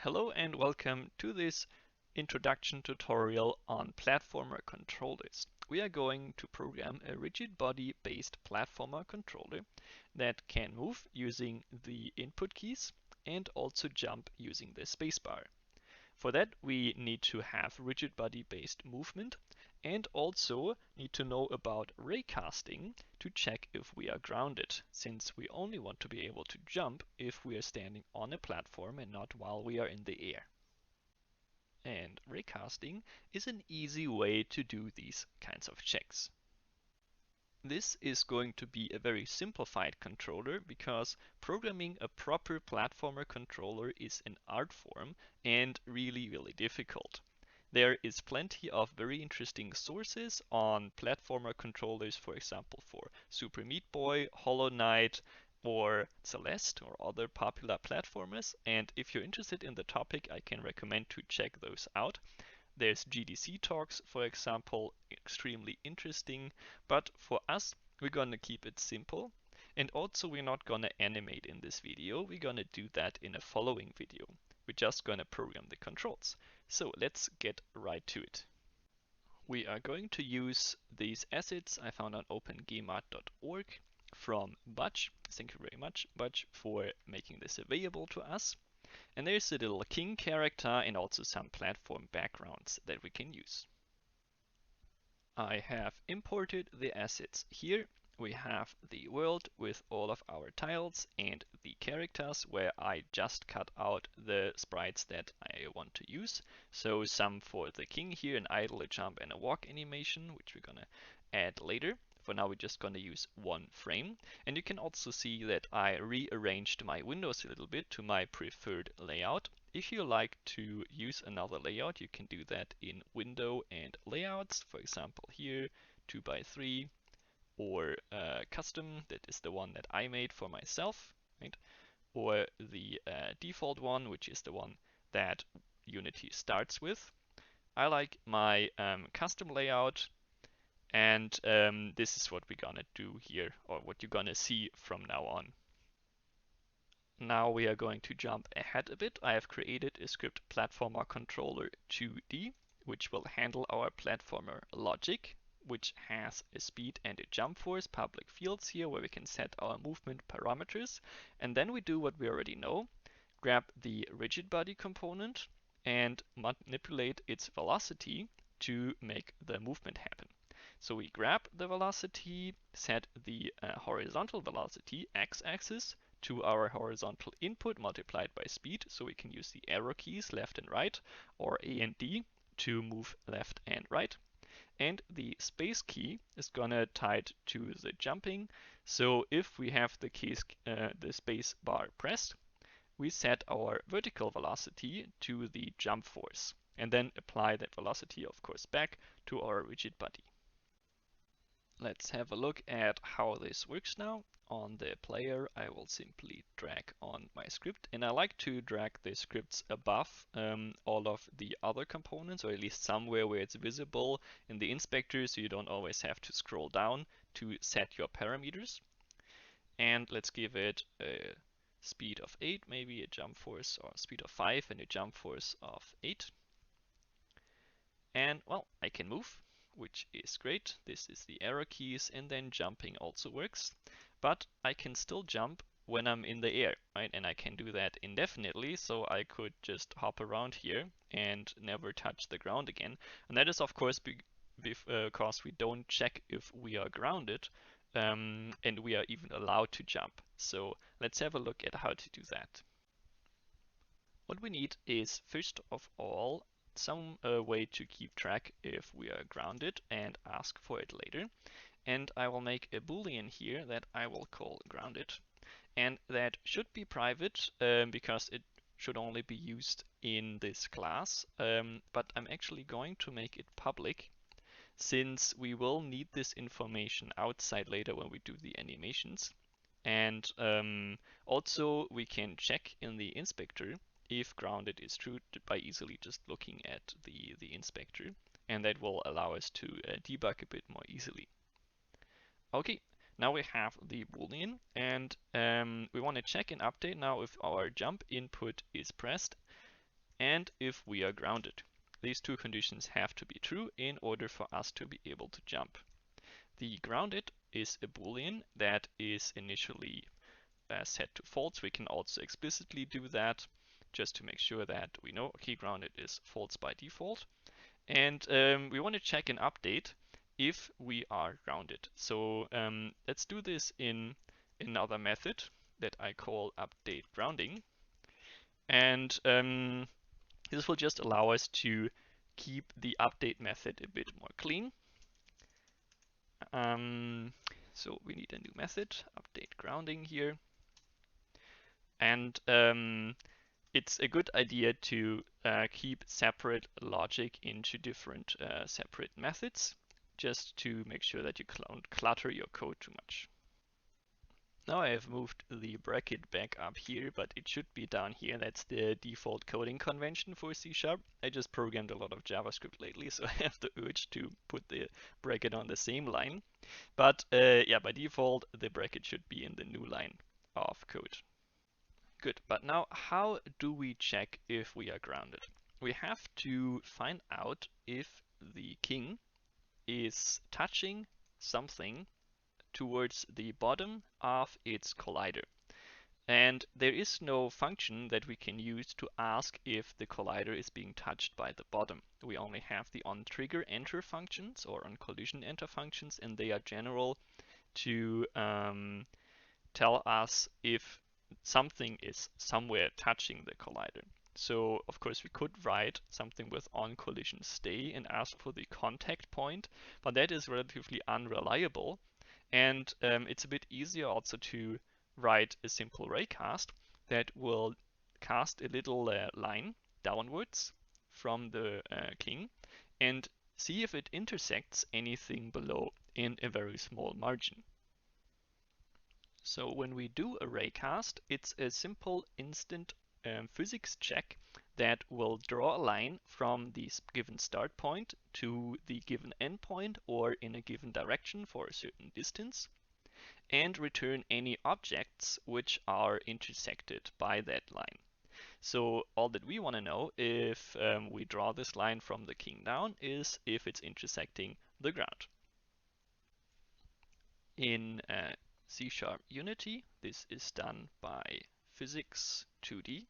Hello and welcome to this introduction tutorial on platformer controllers. We are going to program a rigid body based platformer controller that can move using the input keys and also jump using the spacebar. For that we need to have rigid body based movement and also need to know about raycasting to check if we are grounded, since we only want to be able to jump if we are standing on a platform and not while we are in the air. And raycasting is an easy way to do these kinds of checks. This is going to be a very simplified controller because programming a proper platformer controller is an art form and really difficult. There is plenty of very interesting sources on platformer controllers, for example for Super Meat Boy, Hollow Knight, or Celeste, or other popular platformers, and if you're interested in the topic I can recommend to check those out. There's GDC Talks, for example, extremely interesting, but for us, we're gonna keep it simple. And also we're not gonna animate in this video, we're gonna do that in a following video. We're just gonna program the controls. So let's get right to it. We are going to use these assets I found on opengmart.org from Budge. Thank you very much, Budge, for making this available to us. And there's a little king character and also some platform backgrounds that we can use. I have imported the assets here. We have the world with all of our tiles and the characters where I just cut out the sprites that I want to use. So some for the king here, an idle, a jump, and a walk animation, which we're gonna add later. For now, we're just going to use one frame. And you can also see that I rearranged my windows a little bit to my preferred layout. If you like to use another layout, you can do that in Window and Layouts. For example, here, 2x3, or Custom, that is the one that I made for myself, right? Or the default one, which is the one that Unity starts with. I like my custom layout. And this is what we're gonna do here, or what you're gonna see from now on. Now we are going to jump ahead a bit. I have created a script platformer controller 2D, which will handle our platformer logic, which has a speed and a jump force public fields here where we can set our movement parameters. And then we do what we already know, grab the rigid body component and manipulate its velocity to make the movement happen. So we grab the velocity, set the horizontal velocity, x-axis, to our horizontal input multiplied by speed. So we can use the arrow keys left and right, or A and D, to move left and right. And the space key is gonna tied to the jumping. So if we have the keys, the space bar pressed, we set our vertical velocity to the jump force, and then apply that velocity, of course, back to our rigid body. Let's have a look at how this works now. On the player, I will simply drag on my script, and I like to drag the scripts above all of the other components, or at least somewhere where it's visible in the inspector, so you don't always have to scroll down to set your parameters. And let's give it a speed of 8, maybe a jump force, or speed of 5 and a jump force of 8. And well, I can move, which is great. This is the arrow keys, and then jumping also works. But I can still jump when I'm in the air, right? And I can do that indefinitely, so I could just hop around here and never touch the ground again. And that is, of course, because we don't check if we are grounded, and we are even allowed to jump. So let's have a look at how to do that. What we need is, first of all, some way to keep track if we are grounded and ask for it later. And I will make a boolean here that I will call grounded. And that should be private because it should only be used in this class. But I'm actually going to make it public, since we will need this information outside later when we do the animations. And also we can check in the inspector if grounded is true by easily just looking at the inspector, and that will allow us to debug a bit more easily. Okay, now we have the boolean, and we want to check and update now if our jump input is pressed. and if we are grounded. These two conditions have to be true in order for us to be able to jump. The grounded is a boolean that is initially set to false. We can also explicitly do that just to make sure that we know, okay, grounded is false by default. And we want to check an update if we are grounded. So let's do this in another method that I call update grounding. And this will just allow us to keep the update method a bit more clean. So we need a new method, update grounding here. And it's a good idea to keep separate logic into different separate methods, just to make sure that you don't clutter your code too much. Now I have moved the bracket back up here, but it should be down here. That's the default coding convention for C#. I just programmed a lot of JavaScript lately, so I have the urge to put the bracket on the same line. But yeah, by default, the bracket should be in the new line of code. Good, but now how do we check if we are grounded? We have to find out if the king is touching something towards the bottom of its collider. And there is no function that we can use to ask if the collider is being touched by the bottom. We only have the onTriggerEnter functions or onCollisionEnter functions, and they are general to tell us if something is somewhere touching the collider. So of course we could write something with onCollisionStay and ask for the contact point, but that is relatively unreliable. And it's a bit easier also to write a simple raycast that will cast a little line downwards from the king and see if it intersects anything below in a very small margin. So when we do a raycast, it's a simple instant physics check that will draw a line from the given start point to the given endpoint or in a given direction for a certain distance, and return any objects which are intersected by that line. So all that we want to know if we draw this line from the king down is if it's intersecting the ground. In C# Unity, this is done by physics 2D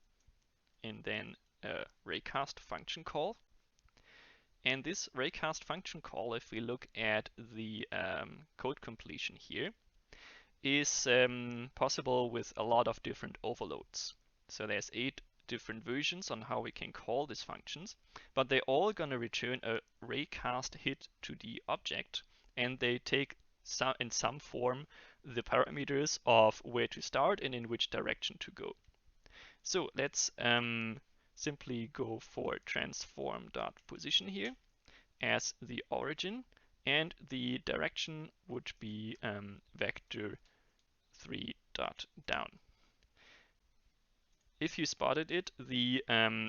and then a raycast function call. And this raycast function call, if we look at the code completion here, is possible with a lot of different overloads. So there's 8 different versions on how we can call these functions, but they're all going to return a raycast hit to the object, and they take in some form the parameters of where to start and in which direction to go. So let's simply go for transform.position here as the origin, and the direction would be vector 3.down. If you spotted it, the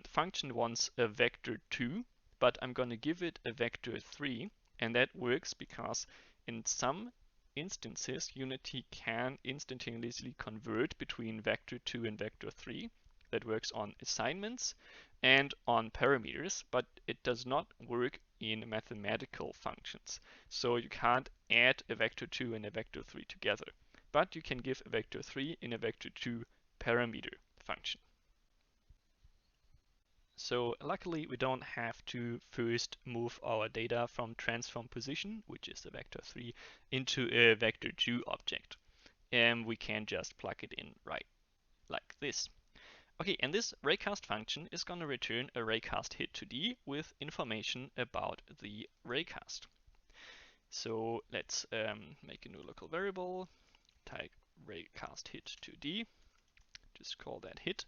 function wants a vector 2, but I'm going to give it a vector 3, and that works because in some instances Unity can instantaneously convert between vector 2 and vector 3. That works on assignments and on parameters, but it does not work in mathematical functions. So you can't add a vector 2 and a vector 3 together, but you can give a vector 3 in a vector 2 parameter function. So luckily we don't have to first move our data from transform position, which is the vector 3, into a vector 2 object. And we can just plug it in right like this. Okay, and this raycast function is going to return a raycast hit to D with information about the raycast. So let's make a new local variable, type raycast hit to D, just call that hit,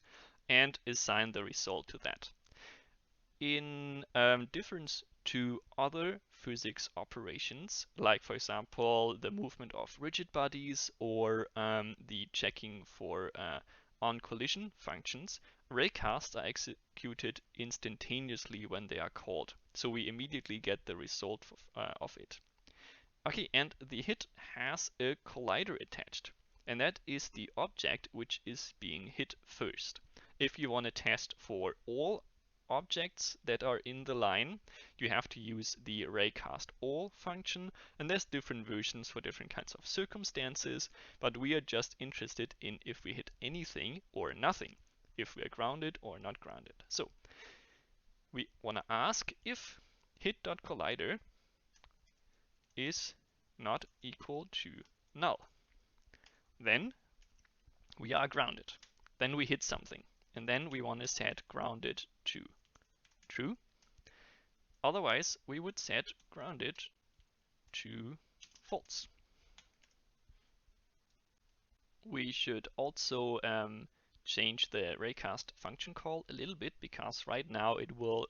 and assign the result to that. In difference to other physics operations, like for example the movement of rigid bodies or the checking for on-collision functions, raycasts are executed instantaneously when they are called, so we immediately get the result of it. Okay, and the hit has a collider attached, and that is the object which is being hit first. If you want to test for all objects that are in the line, you have to use the raycast_all function, and there's different versions for different kinds of circumstances, but we are just interested in if we hit anything or nothing, if we are grounded or not grounded. So we want to ask if hit.collider is not equal to null. Then we are grounded. Then we hit something. And then we want to set grounded to true. Otherwise, we would set grounded to false. We should also change the raycast function call a little bit, because right now it will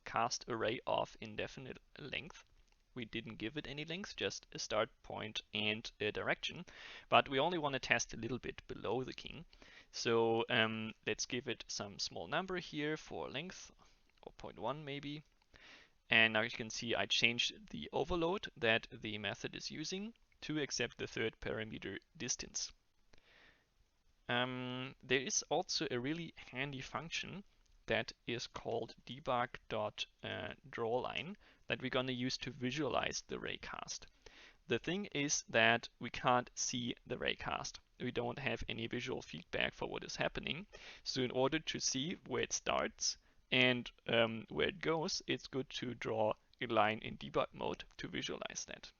cast array of indefinite length. We didn't give it any length, just a start point and a direction, but we only want to test a little bit below the king. So let's give it some small number here for length, or 0.1 maybe. And now you can see I changed the overload that the method is using to accept the third parameter distance. There is also a really handy function that is called debug.drawLine that we're going to use to visualize the raycast. The thing is that we can't see the raycast. We don't have any visual feedback for what is happening. So in order to see where it starts and where it goes, it's good to draw a line in debug mode to visualize that.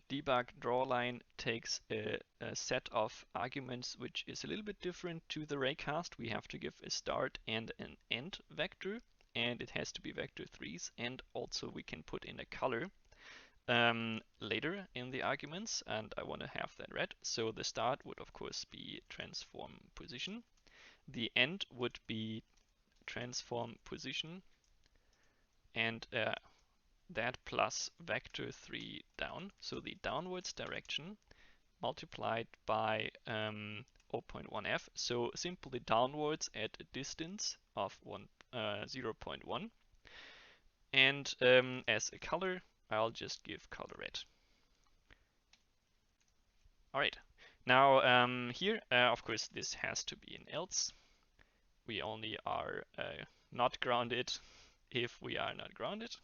Debug.drawLine takes a set of arguments which is a little bit different to the raycast. We have to give a start and an end vector, and it has to be vector 3s, and also we can put in a color later in the arguments, and I want to have that red. So the start would of course be transform position. The end would be transform position, and that plus vector 3 down, so the downwards direction multiplied by 0.1f, so simply downwards at a distance of 0.1. And as a color, I'll just give color red. Alright, now here, of course, this has to be an else. We only are not grounded if we are not grounded.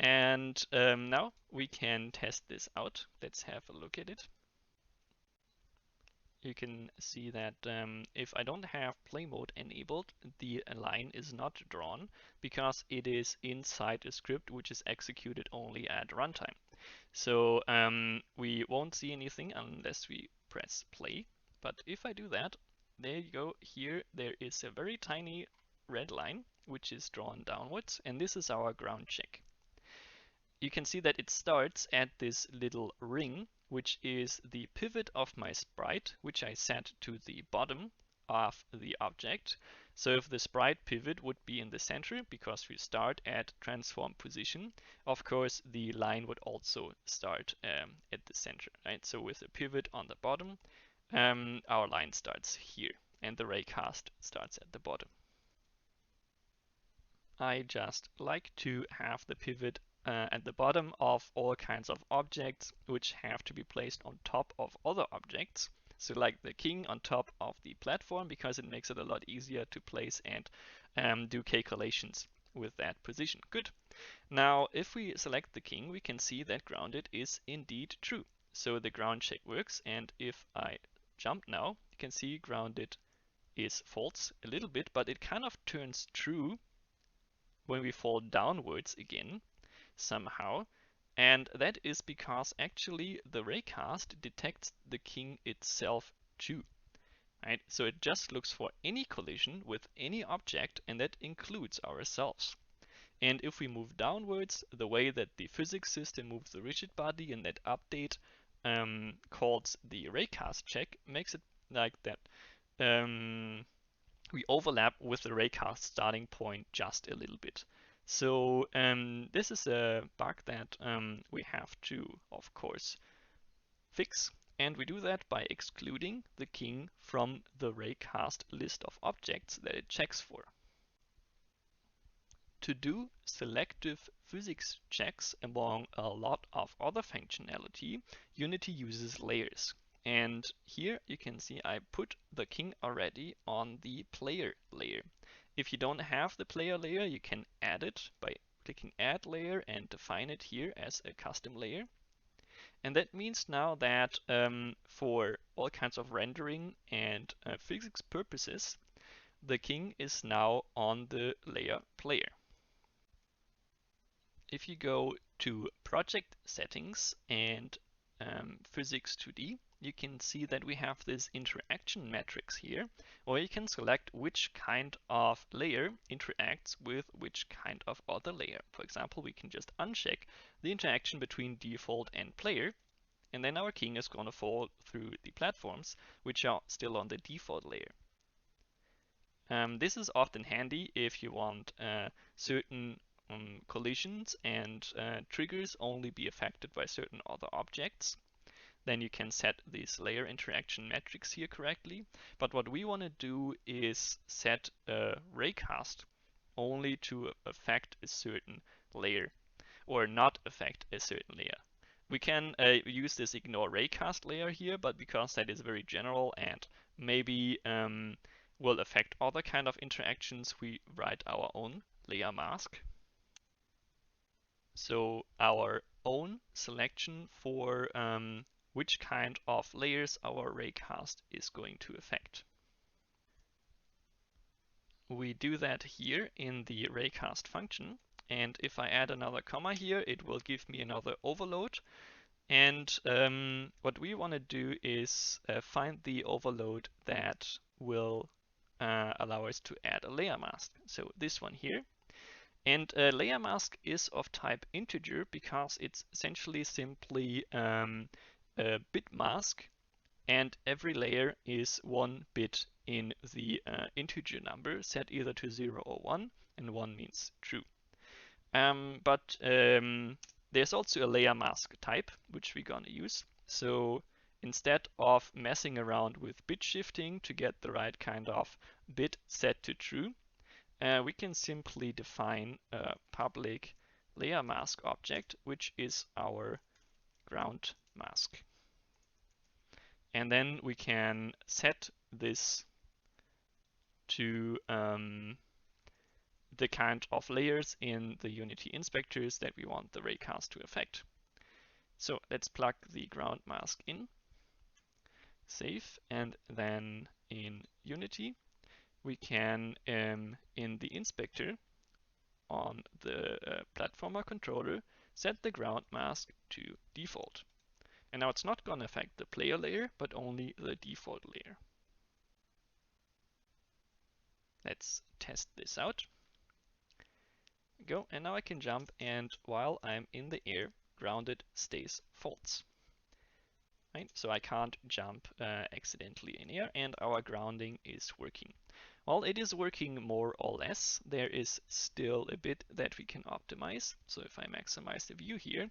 And now we can test this out. Let's have a look at it. You can see that if I don't have play mode enabled, the line is not drawn because it is inside a script which is executed only at runtime. So we won't see anything unless we press play. But if I do that, there you go. Here there is a very tiny red line which is drawn downwards, and this is our ground check. You can see that it starts at this little ring, which is the pivot of my sprite, which I set to the bottom of the object. So if the sprite pivot would be in the center, because we start at transform position, of course the line would also start at the center, right? So with a pivot on the bottom, our line starts here, and the raycast starts at the bottom. I just like to have the pivot at the bottom of all kinds of objects which have to be placed on top of other objects. So like the king on top of the platform, because it makes it a lot easier to place and do calculations with that position. Good. Now if we select the king, we can see that grounded is indeed true. So the ground check works, and if I jump now, you can see grounded is false a little bit, but it kind of turns true when we fall downwards again somehow, and that is because actually the raycast detects the king itself too, right? So it just looks for any collision with any object, and that includes ourselves. And if we move downwards, the way that the physics system moves the rigid body in that update called the raycast check makes it like that. We overlap with the raycast starting point just a little bit. So this is a bug that we have to, of course, fix. And we do that by excluding the king from the raycast list of objects that it checks for. To do selective physics checks among a lot of other functionality, Unity uses layers. And here you can see I put the king already on the player layer. If you don't have the player layer, you can add it by clicking Add Layer and define it here as a custom layer. And that means now that for all kinds of rendering and physics purposes, the king is now on the layer player. If you go to project settings and physics 2D, you can see that we have this interaction matrix here, or you can select which kind of layer interacts with which kind of other layer. For example, we can just uncheck the interaction between default and player, and then our king is going to fall through the platforms, which are still on the default layer. This is often handy if you want certain collisions and triggers only be affected by certain other objects. Then you can set this layer interaction matrix here correctly. But what we want to do is set a raycast only to affect a certain layer or not affect a certain layer. We can use this ignore raycast layer here, but because that is very general and maybe will affect other kind of interactions, we write our own layer mask. So our own selection for which kind of layers our raycast is going to affect. We do that here in the raycast function, and if I add another comma here, it will give me another overload. And what we want to do is find the overload that will allow us to add a layer mask. So this one here. And a layer mask is of type integer because it's essentially simply a bit mask, and every layer is one bit in the integer number set either to 0 or 1, and 1 means true. But there's also a layer mask type, which we're gonna use. So instead of messing around with bit shifting to get the right kind of bit set to true, we can simply define a public layer mask object, which is our ground mask. And then we can set this to the kind of layers in the Unity inspectors that we want the raycast to affect. So let's plug the ground mask in, save, and then in Unity we can, in the inspector on the platformer controller, set the ground mask to default. And now it's not going to affect the player layer, but only the default layer. Let's test this out. Go, and now I can jump, and while I'm in the air, grounded stays false. Right? So I can't jump accidentally in air, and our grounding is working. While it is working more or less, there is still a bit that we can optimize. So if I maximize the view here,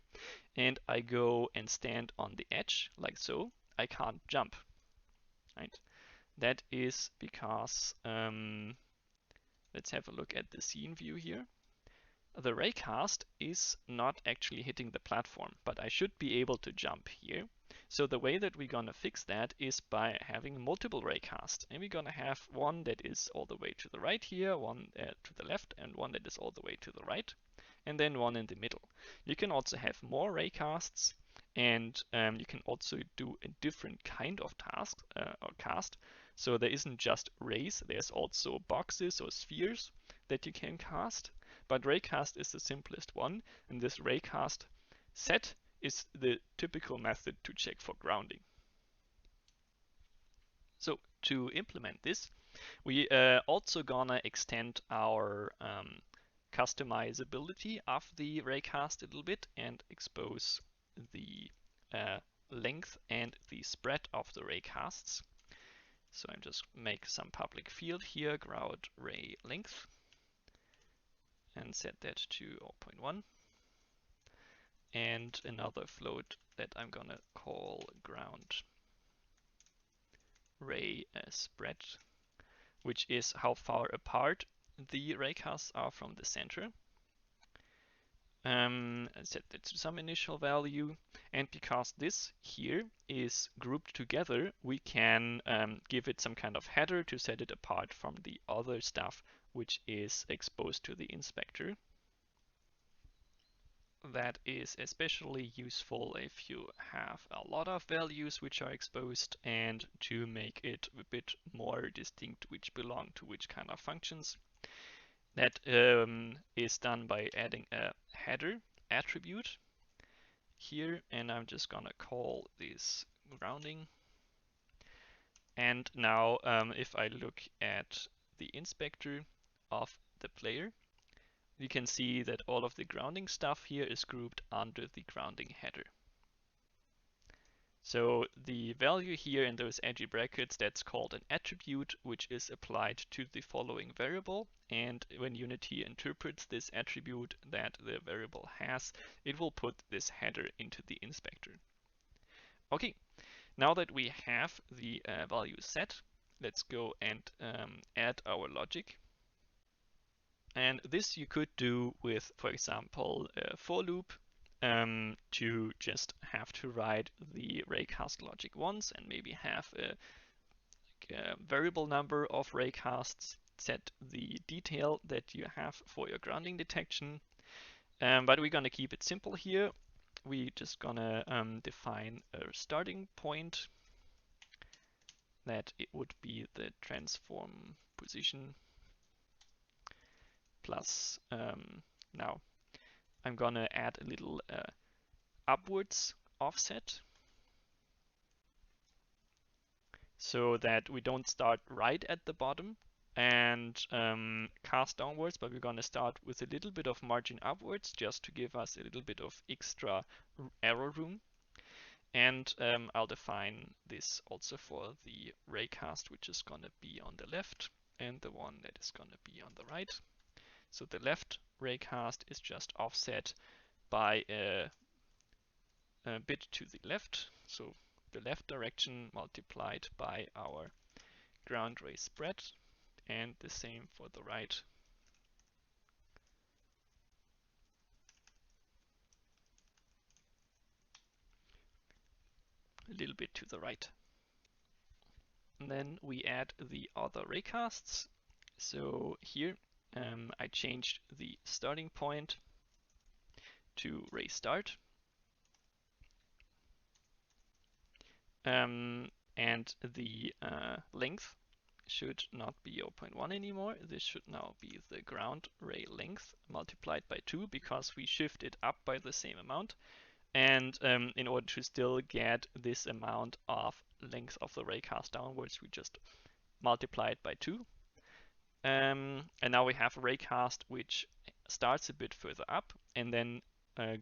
and I go and stand on the edge, like so, I can't jump. Right? That is because, let's have a look at the scene view here. The raycast is not actually hitting the platform, but I should be able to jump here. So the way that we're gonna fix that is by having multiple raycasts. And we're gonna have one that is all the way to the right here, one to the left, and one that is all the way to the right, and then one in the middle. You can also have more raycasts, and you can also do a different kind of task or cast. So there isn't just rays, there's also boxes or spheres that you can cast. But raycast is the simplest one, and this raycast set is the typical method to check for grounding. So to implement this, we also gonna extend our customizability of the raycast a little bit and expose the length and the spread of the raycasts. So I just make some public field here, ground ray length, and set that to 0.1. And another float that I'm gonna call ground ray spread, which is how far apart the raycasts are from the center. Set that to some initial value, and because this here is grouped together, we can give it some kind of header to set it apart from the other stuff which is exposed to the inspector. That is especially useful if you have a lot of values which are exposed, and to make it a bit more distinct which belong to which kind of functions. That is done by adding a header attribute here, and I'm just gonna call this grounding. And now if I look at the inspector of the player, you can see that all of the grounding stuff here is grouped under the grounding header. So the value here in those edgy brackets, that's called an attribute, which is applied to the following variable. And when Unity interprets this attribute that the variable has, it will put this header into the inspector. Okay, now that we have the value set, let's go and add our logic. And this you could do with, for example, a for loop to just have to write the raycast logic once and maybe have a variable number of raycasts, set the detail that you have for your grounding detection. But we're going to keep it simple here. We're just going to define a starting point that it would be the transform position plus now I'm gonna add a little upwards offset so that we don't start right at the bottom and cast downwards, but we're gonna start with a little bit of margin upwards just to give us a little bit of extra error room. And I'll define this also for the raycast, which is gonna be on the left, and the one that is gonna be on the right. So the left raycast is just offset by a bit to the left, so the left direction multiplied by our ground ray spread, and the same for the right. A little bit to the right. And then we add the other raycasts. So here I changed the starting point to ray start. And the length should not be 0.1 anymore. This should now be the ground ray length multiplied by 2 because we shift it up by the same amount. And in order to still get this amount of length of the raycast downwards, we just multiply it by 2. And now we have a raycast which starts a bit further up and then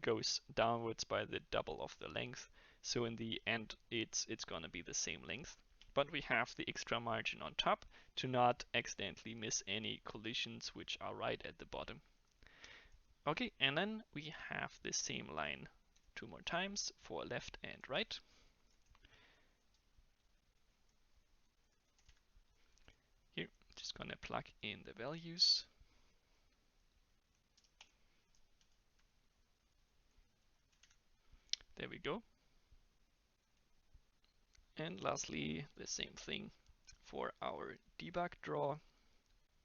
goes downwards by the double of the length. So in the end, it's going to be the same length. But we have the extra margin on top to not accidentally miss any collisions which are right at the bottom. Okay, and then we have the same line 2 more times for left and right. Here, just gonna plug in the values. There we go. And lastly, the same thing for our debug draw.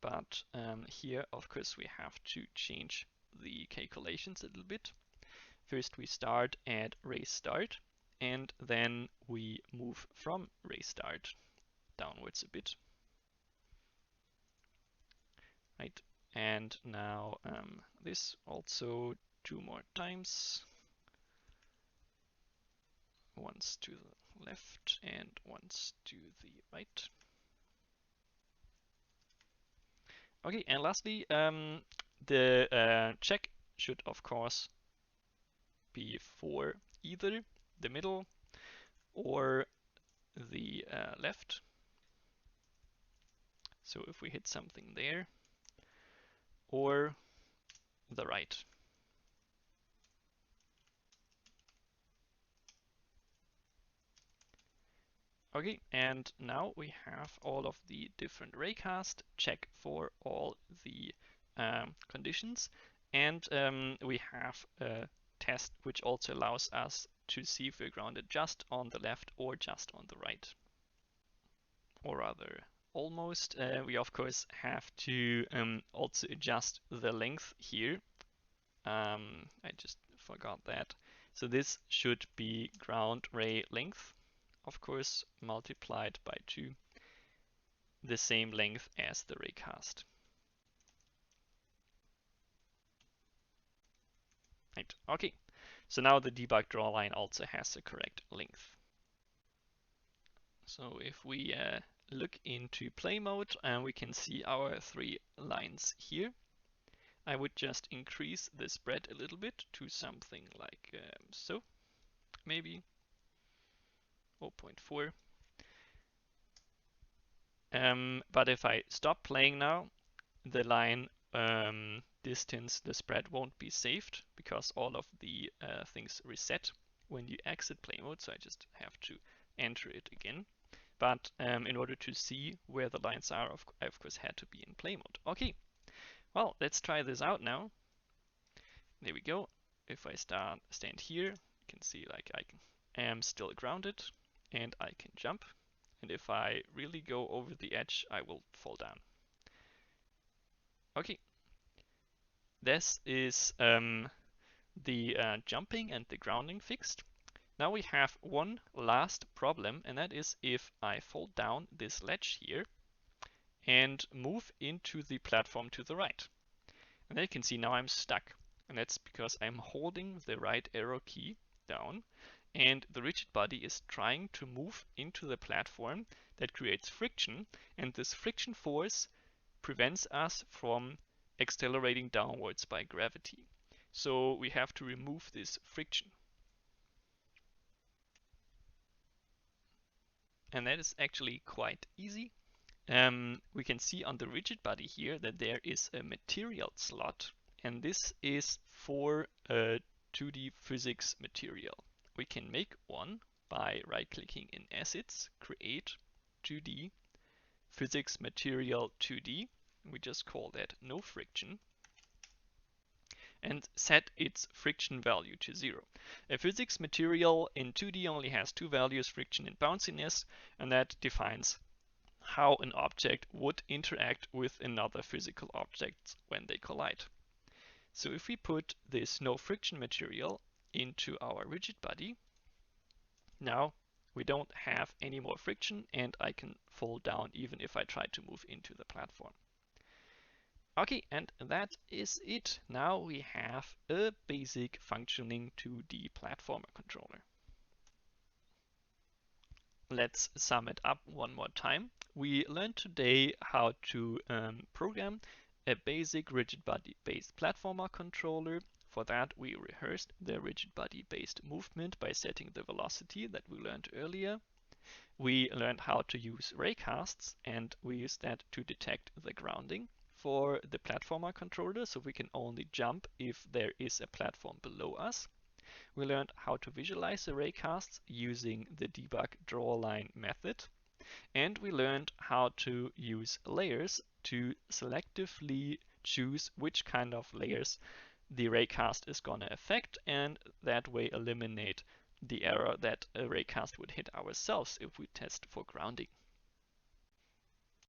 But here, of course, we have to change the calculations a little bit. First, we start at ray start, and then we move from ray start downwards a bit. Right, and now this also 2 more times. Once to the left and once to the right. Okay, and lastly, the check should of course be for either the middle or the left. So if we hit something there, or the right. Okay, and now we have all of the different raycast, check for all the conditions, and we have a test which also allows us to see if we're grounded just on the left or just on the right, or rather almost. We of course have to also adjust the length here. I just forgot that. So this should be ground ray length, of course, multiplied by 2, the same length as the raycast. Right, okay. So now the debug draw line also has the correct length. So if we look into play mode, we can see our 3 lines here. I would just increase the spread a little bit to something like so, maybe 0.4. But if I stop playing now, the line distance, the spread won't be saved because all of the things reset when you exit play mode. So I just have to enter it again. But in order to see where the lines are, I of course had to be in play mode. Okay, well, let's try this out now. There we go. If I stand here, you can see like I am still grounded and I can jump. And if I really go over the edge, I will fall down. Okay, this is the jumping and the grounding fixed. Now we have one last problem, and that is if I fall down this ledge here and move into the platform to the right. And then you can see now I'm stuck. And that's because I'm holding the right arrow key down and the rigid body is trying to move into the platform that creates friction, and this friction force prevents us from accelerating downwards by gravity. So we have to remove this friction. And that is actually quite easy. We can see on the rigid body here that there is a material slot, and this is for a 2D physics material. We can make one by right-clicking in Assets, Create 2D Physics Material 2D. We just call that no friction and set its friction value to 0. A physics material in 2D only has 2 values, friction and bounciness, and that defines how an object would interact with another physical object when they collide. So if we put this no friction material into our rigid body, now we don't have any more friction and I can fall down even if I try to move into the platform. Okay, and that is it. Now we have a basic functioning 2D platformer controller. Let's sum it up one more time. We learned today how to program a basic rigid body based platformer controller. For that, we rehearsed the rigid body based movement by setting the velocity that we learned earlier. We learned how to use raycasts, and we used that to detect the grounding for the platformer controller, so we can only jump if there is a platform below us. We learned how to visualize the raycasts using the debug drawLine method. And we learned how to use layers to selectively choose which kind of layers the raycast is going to affect, and that way eliminate the error that a raycast would hit ourselves if we test for grounding.